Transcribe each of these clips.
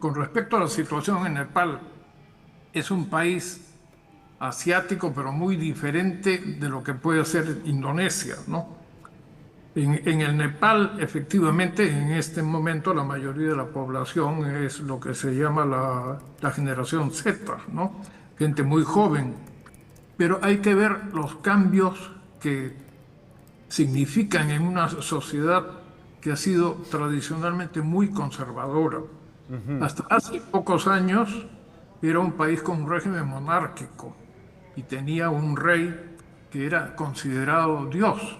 con respecto a la situación en Nepal, es un país asiático, pero muy diferente de lo que puede ser Indonesia, ¿no? En el Nepal, efectivamente, en este momento la mayoría de la población es lo que se llama la generación Z, ¿no? Gente muy joven. Pero hay que ver los cambios que significan en una sociedad que ha sido tradicionalmente muy conservadora. Hasta hace pocos años era un país con un régimen monárquico y tenía un rey que era considerado Dios.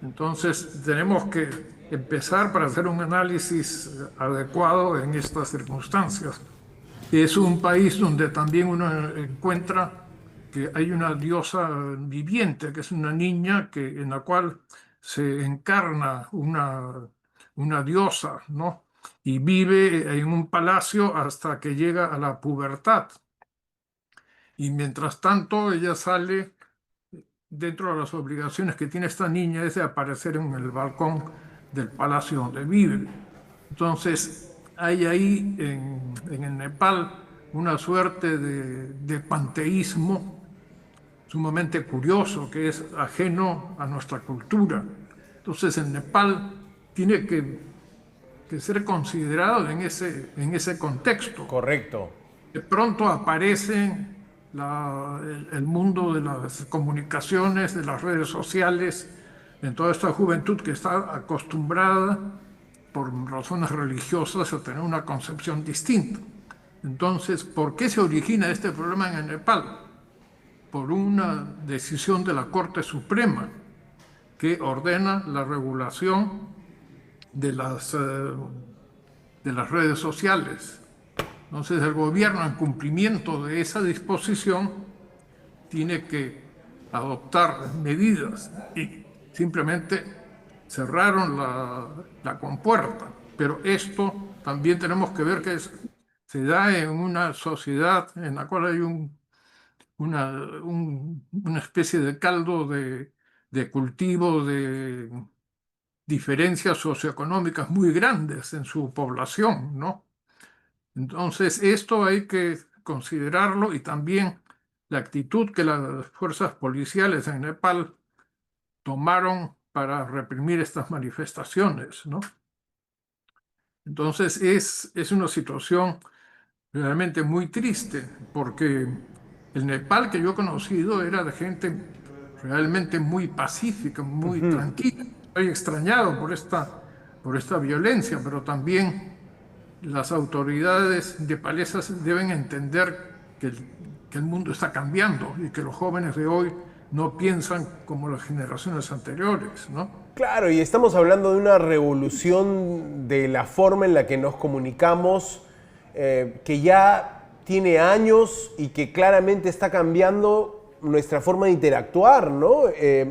Entonces tenemos que empezar para hacer un análisis adecuado en estas circunstancias. Es un país donde también uno encuentra que hay una diosa viviente, que es una niña en la cual se encarna una diosa, ¿no? Y vive en un palacio hasta que llega a la pubertad. Y mientras tanto, ella sale dentro de las obligaciones que tiene esta niña es de aparecer en el balcón del palacio donde vive. Entonces, hay ahí en el Nepal una suerte de panteísmo sumamente curioso que es ajeno a nuestra cultura. Entonces, el Nepal tiene que ser considerado en ese contexto. Correcto. De pronto aparece el mundo de las comunicaciones, de las redes sociales, en toda esta juventud que está acostumbrada por razones religiosas a tener una concepción distinta. Entonces, ¿por qué se origina este problema en el Nepal? Por una decisión de la Corte Suprema que ordena la regulación de de las redes sociales. Entonces el gobierno, en cumplimiento de esa disposición, tiene que adoptar medidas y simplemente cerraron la compuerta. Pero esto también tenemos que ver se da en una sociedad en la cual hay una especie de caldo de cultivo de diferencias socioeconómicas muy grandes en su población, ¿no? Entonces, esto hay que considerarlo y también la actitud que las fuerzas policiales en Nepal tomaron para reprimir estas manifestaciones, ¿no? Entonces, es una situación realmente muy triste, porque el Nepal que yo he conocido era de gente realmente muy pacífica, muy tranquila. Estoy extrañado por esta violencia, pero también las autoridades nepalesas deben entender que el mundo está cambiando y que los jóvenes de hoy no piensan como las generaciones anteriores, ¿no? Claro, y estamos hablando de una revolución de la forma en la que nos comunicamos, que ya tiene años y que claramente está cambiando nuestra forma de interactuar, ¿no?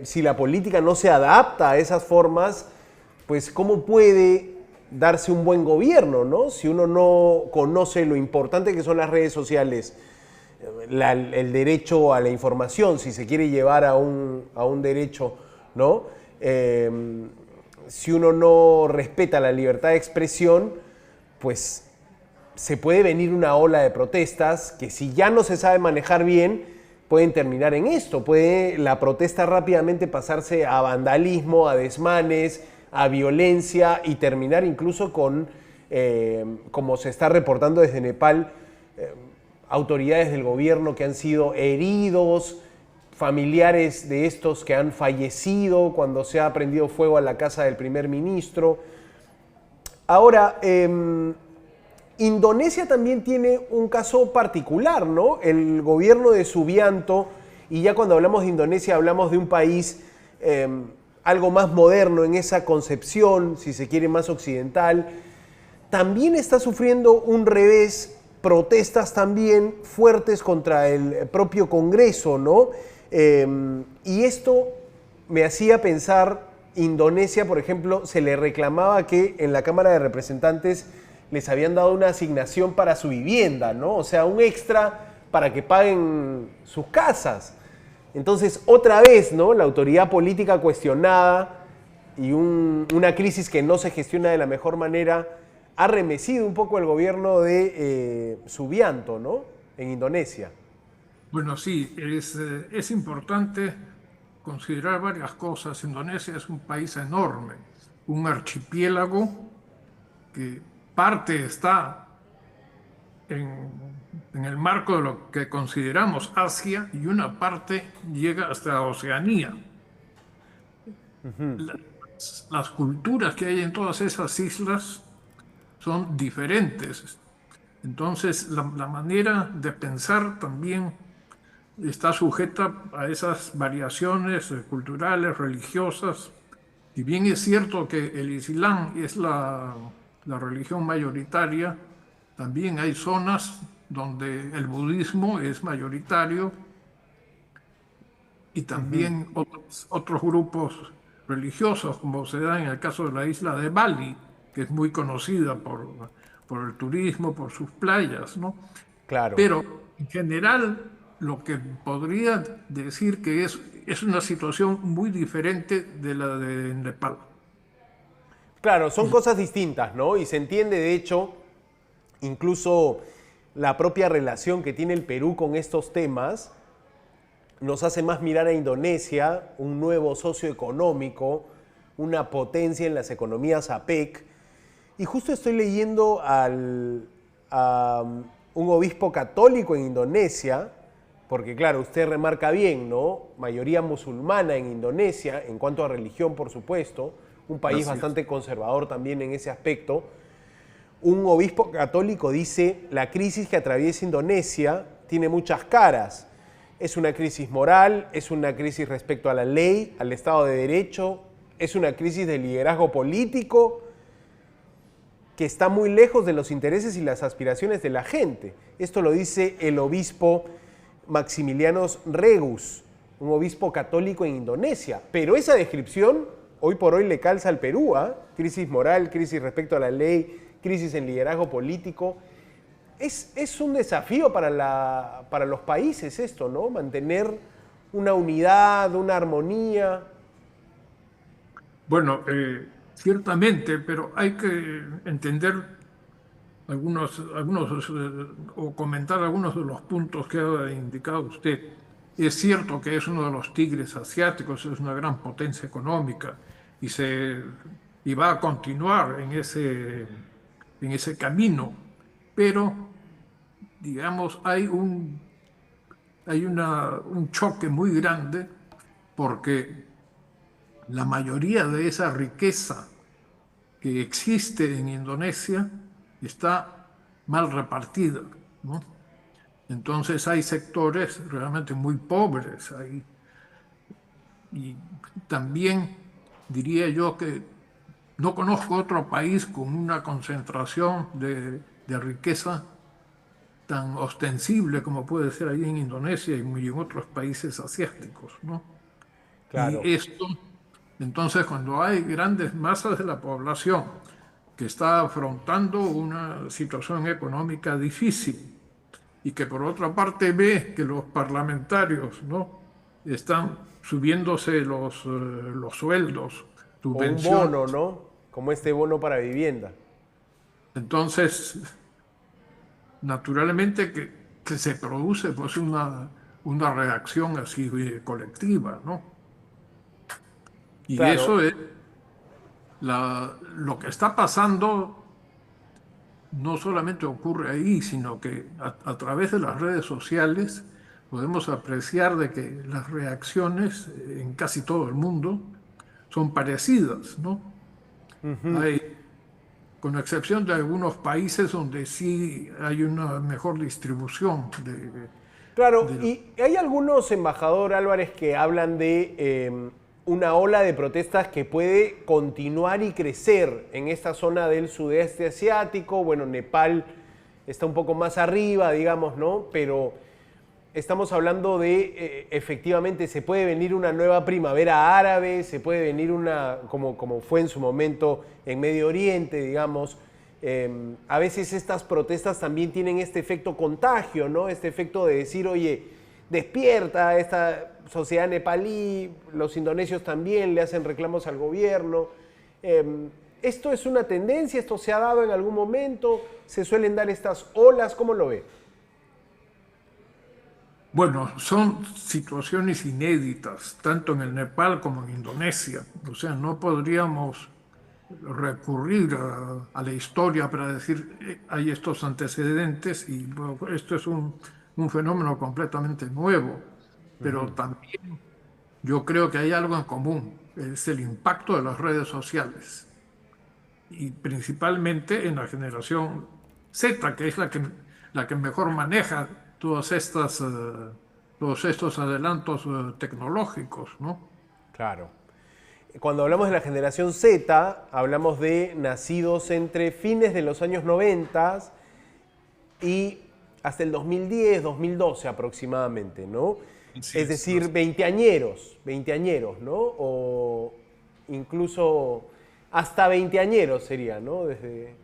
Si la política no se adapta a esas formas, pues ¿cómo puede darse un buen gobierno, ¿no? Si uno no conoce lo importante que son las redes sociales, el derecho a la información, si se quiere llevar a un derecho, ¿no? Si uno no respeta la libertad de expresión, pues se puede venir una ola de protestas que si ya no se sabe manejar bien, pueden terminar en esto. Puede la protesta rápidamente pasarse a vandalismo, a desmanes, a violencia y terminar incluso con, como se está reportando desde Nepal, autoridades del gobierno que han sido heridos, familiares de estos que han fallecido cuando se ha prendido fuego a la casa del primer ministro. Ahora, Indonesia también tiene un caso particular, ¿no? El gobierno de Subianto, y ya cuando hablamos de Indonesia hablamos de un país algo más moderno en esa concepción, si se quiere más occidental, también está sufriendo un revés, protestas también fuertes contra el propio Congreso, ¿no? Y esto me hacía pensar, Indonesia, por ejemplo, se le reclamaba que en la Cámara de Representantes les habían dado una asignación para su vivienda, ¿no? O sea, un extra para que paguen sus casas. Entonces, otra vez, ¿no? La autoridad política cuestionada y una crisis que no se gestiona de la mejor manera ha remecido un poco el gobierno de Subianto, ¿no? En Indonesia. Bueno, sí, es importante considerar varias cosas. Indonesia es un país enorme, un archipiélago que parte está en el marco de lo que consideramos Asia y una parte llega hasta Oceanía. Las culturas que hay en todas esas islas son diferentes. Entonces, la manera de pensar también está sujeta a esas variaciones culturales, religiosas. Si bien es cierto que el Islam es la religión mayoritaria, también hay zonas donde el budismo es mayoritario y también otros grupos religiosos, como se da en el caso de la isla de Bali, que es muy conocida por el turismo, por sus playas, ¿no? Claro. Pero en general, lo que podría decir que es una situación muy diferente de la de Nepal. Claro, son cosas distintas, ¿no? Y se entiende, de hecho, incluso la propia relación que tiene el Perú con estos temas nos hace más mirar a Indonesia, un nuevo socio económico, una potencia en las economías APEC. Y justo estoy leyendo a un obispo católico en Indonesia, porque claro, usted remarca bien, ¿no? Mayoría musulmana en Indonesia, en cuanto a religión, por supuesto, un país bastante conservador también en ese aspecto. Un obispo católico dice, la crisis que atraviesa Indonesia tiene muchas caras. Es una crisis moral, es una crisis respecto a la ley, al Estado de Derecho, es una crisis de liderazgo político que está muy lejos de los intereses y las aspiraciones de la gente. Esto lo dice el obispo Maximilianos Regus, un obispo católico en Indonesia. Pero esa descripción hoy por hoy le calza al Perú, ¿eh? Crisis moral, crisis respecto a la ley, crisis en liderazgo político. Es un desafío para los países esto, ¿no? Mantener una unidad, una armonía. Bueno, ciertamente, pero hay que entender o comentar algunos de los puntos que ha indicado usted. Es cierto que es uno de los tigres asiáticos, es una gran potencia económica y va a continuar en ese camino, pero digamos, un choque muy grande porque la mayoría de esa riqueza que existe en Indonesia está mal repartida, ¿no? Entonces hay sectores realmente muy pobres ahí. Y también diría yo que no conozco otro país con una concentración de riqueza tan ostensible como puede ser ahí en Indonesia y en otros países asiáticos, ¿no? Claro. Y esto, entonces, cuando hay grandes masas de la población que está afrontando una situación económica difícil y que por otra parte ve que los parlamentarios, ¿no? Están subiéndose los sueldos, O un bono, subvenciones, ¿no? Como este bono para vivienda. entonces naturalmente que se produce pues una reacción así colectiva, ¿no? Y Claro, eso es lo que está pasando, no solamente ocurre ahí, sino que a través de las redes sociales podemos apreciar de que las reacciones en casi todo el mundo son parecidas, ¿no? Hay, con excepción de algunos países donde sí hay una mejor distribución claro. de Y hay algunos, embajador Álvarez, que hablan de una ola de protestas que puede continuar y crecer en esta zona del sudeste asiático. Bueno, Nepal está un poco más arriba, digamos, ¿no? Pero estamos hablando de, efectivamente, se puede venir una nueva primavera árabe, se puede venir como fue en su momento en Medio Oriente, digamos. A veces estas protestas también tienen este efecto contagio, ¿no? Este efecto de decir, oye, despierta esta sociedad nepalí, los indonesios también le hacen reclamos al gobierno. ¿Esto es una tendencia? ¿Esto se ha dado en algún momento? ¿Se suelen dar estas olas? ¿Cómo lo ve? Bueno, son situaciones inéditas, tanto en el Nepal como en Indonesia. O sea, no podríamos recurrir a la historia para decir hay estos antecedentes y bueno, esto es un fenómeno completamente nuevo. Pero también yo creo que hay algo en común, es el impacto de las redes sociales y principalmente en la generación Z, que es la que mejor maneja todos estos adelantos tecnológicos, ¿no? Claro. Cuando hablamos de la generación Z, hablamos de nacidos entre fines de los años 90 y hasta el 2010, 2012 aproximadamente, ¿no? Sí, Es decir, veinteañeros, ¿no? O incluso hasta veinteañeros sería, ¿no? Desde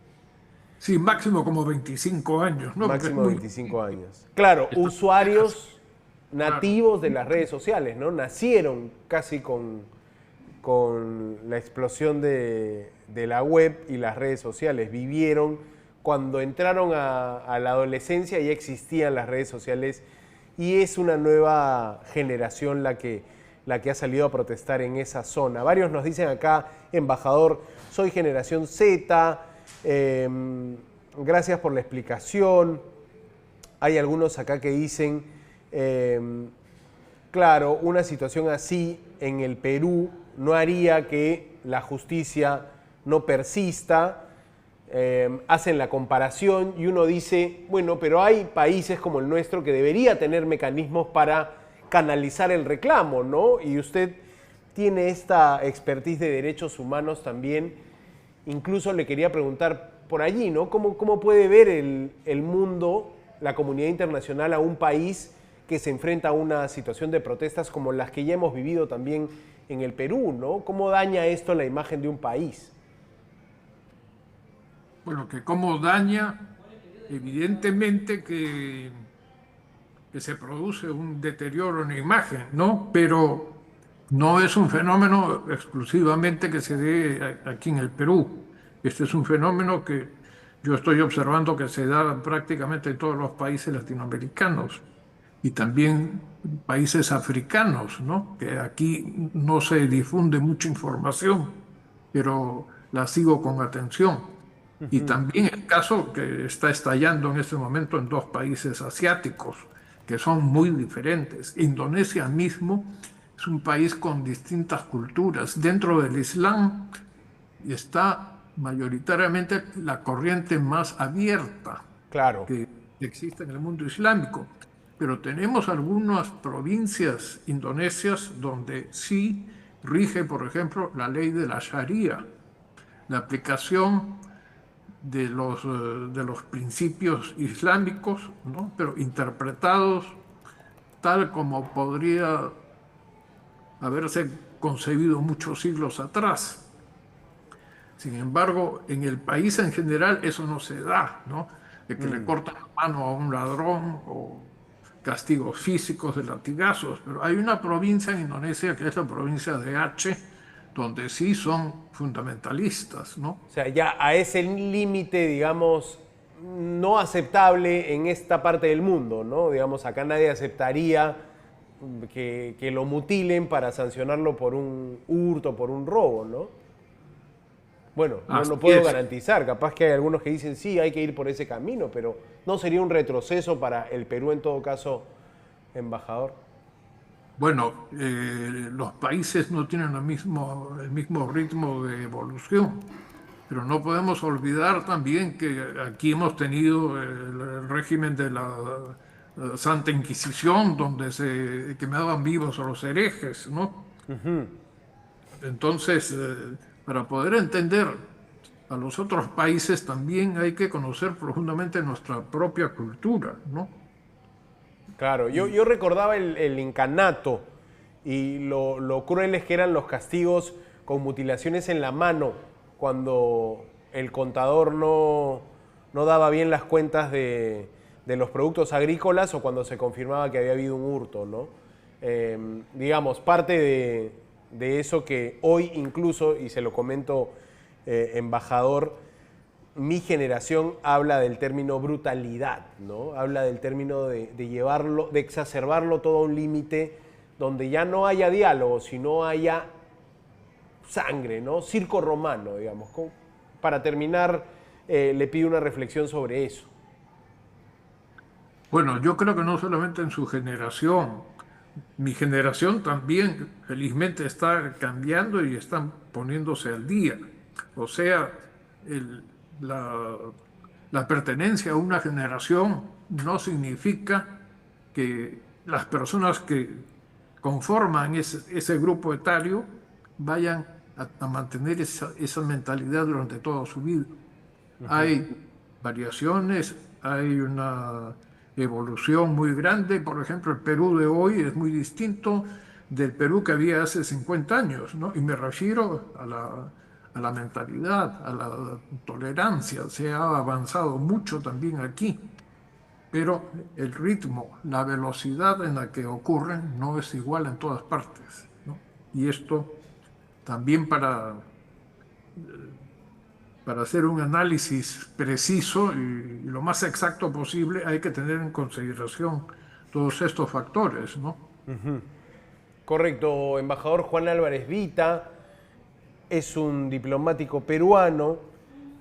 sí, máximo como 25 años, ¿no? Porque es máximo muy 25 años. Claro, usuarios claro. nativos de las redes sociales, ¿no? Nacieron casi con la explosión de la web y las redes sociales. Vivieron cuando entraron a la adolescencia, ya existían las redes sociales y es una nueva generación la que ha salido a protestar en esa zona. Varios nos dicen acá, embajador, soy generación Z, gracias por la explicación. Hay algunos acá que dicen, claro, una situación así en el Perú no haría que la justicia no persista. Hacen la comparación y uno dice, bueno, pero hay países como el nuestro que debería tener mecanismos para canalizar el reclamo, ¿no? Y usted tiene esta expertise de derechos humanos también. Incluso le quería preguntar por allí, ¿no? ¿Cómo puede ver el mundo, la comunidad internacional, a un país que se enfrenta a una situación de protestas como las que ya hemos vivido también en el Perú, ¿no? ¿Cómo daña esto la imagen de un país? Bueno, que cómo daña, evidentemente que se produce un deterioro en la imagen, ¿no? Pero no es un fenómeno exclusivamente que se dé aquí en el Perú. Este es un fenómeno que yo estoy observando que se da prácticamente en todos los países latinoamericanos y también países africanos, ¿no? Que aquí no se difunde mucha información, pero la sigo con atención. Y también el caso que está estallando en este momento en dos países asiáticos, que son muy diferentes. Indonesia mismo es un país con distintas culturas. Dentro del Islam está mayoritariamente la corriente más abierta Claro. que existe en el mundo islámico. Pero tenemos algunas provincias indonesias donde sí rige, por ejemplo, la ley de la Sharia, la aplicación de los principios islámicos, ¿no? Pero interpretados tal como podría haberse concebido muchos siglos atrás. Sin embargo, en el país en general eso no se da, ¿no? De que le cortan la mano a un ladrón o castigos físicos de latigazos. Pero hay una provincia en Indonesia que es la provincia de Aceh, donde sí son fundamentalistas, ¿no? O sea, ya a ese límite, digamos, no aceptable en esta parte del mundo, ¿no? Digamos, acá nadie aceptaría que lo mutilen para sancionarlo por un hurto, por un robo, ¿no? Bueno, no Así lo puedo es. garantizar. Capaz que hay algunos que dicen, sí, hay que ir por ese camino, pero ¿no sería un retroceso para el Perú en todo caso, embajador? Bueno, los países no tienen el mismo ritmo de evolución, pero no podemos olvidar también que aquí hemos tenido el régimen de la Santa Inquisición, donde se quemaban vivos a los herejes, ¿no? Entonces, para poder entender a los otros países también hay que conocer profundamente nuestra propia cultura, ¿no? Claro, yo recordaba el incanato y lo crueles que eran los castigos con mutilaciones en la mano cuando el contador no daba bien las cuentas de los productos agrícolas o cuando se confirmaba que había habido un hurto, ¿no? Digamos, parte de eso que hoy incluso, y se lo comento embajador, mi generación habla del término brutalidad, ¿no? Habla del término de llevarlo, de exacerbarlo todo a un límite donde ya no haya diálogo, sino haya sangre, ¿no? Circo romano, digamos. Para terminar, le pido una reflexión sobre eso. Bueno, yo creo que no solamente en su generación, mi generación también felizmente está cambiando y están poniéndose al día. O sea, el- la, la pertenencia a una generación no significa que las personas que conforman ese grupo etario vayan a mantener esa mentalidad durante toda su vida. Hay variaciones, hay una evolución muy grande. Por ejemplo, el Perú de hoy es muy distinto del Perú que había hace 50 años, ¿no? Y me refiero a la mentalidad, a la tolerancia. Se ha avanzado mucho también aquí, pero el ritmo, la velocidad en la que ocurren no es igual en todas partes, ¿no? Y esto también para hacer un análisis preciso y lo más exacto posible, hay que tener en consideración todos estos factores, ¿no? Correcto, embajador Juan Álvarez Vita es un diplomático peruano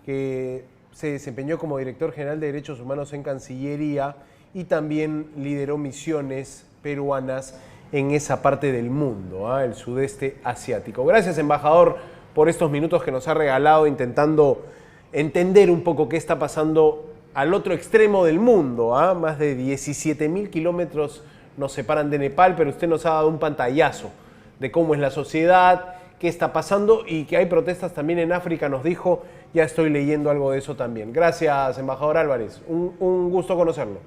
que se desempeñó como director general de Derechos Humanos en Cancillería y también lideró misiones peruanas en esa parte del mundo, el sudeste asiático. Gracias, embajador, por estos minutos que nos ha regalado intentando entender un poco qué está pasando al otro extremo del mundo. Más de 17.000 kilómetros nos separan de Nepal, pero usted nos ha dado un pantallazo de cómo es la sociedad, qué está pasando y que hay protestas también en África, nos dijo. Ya estoy leyendo algo de eso también. Gracias, embajador Álvarez. Un gusto conocerlo.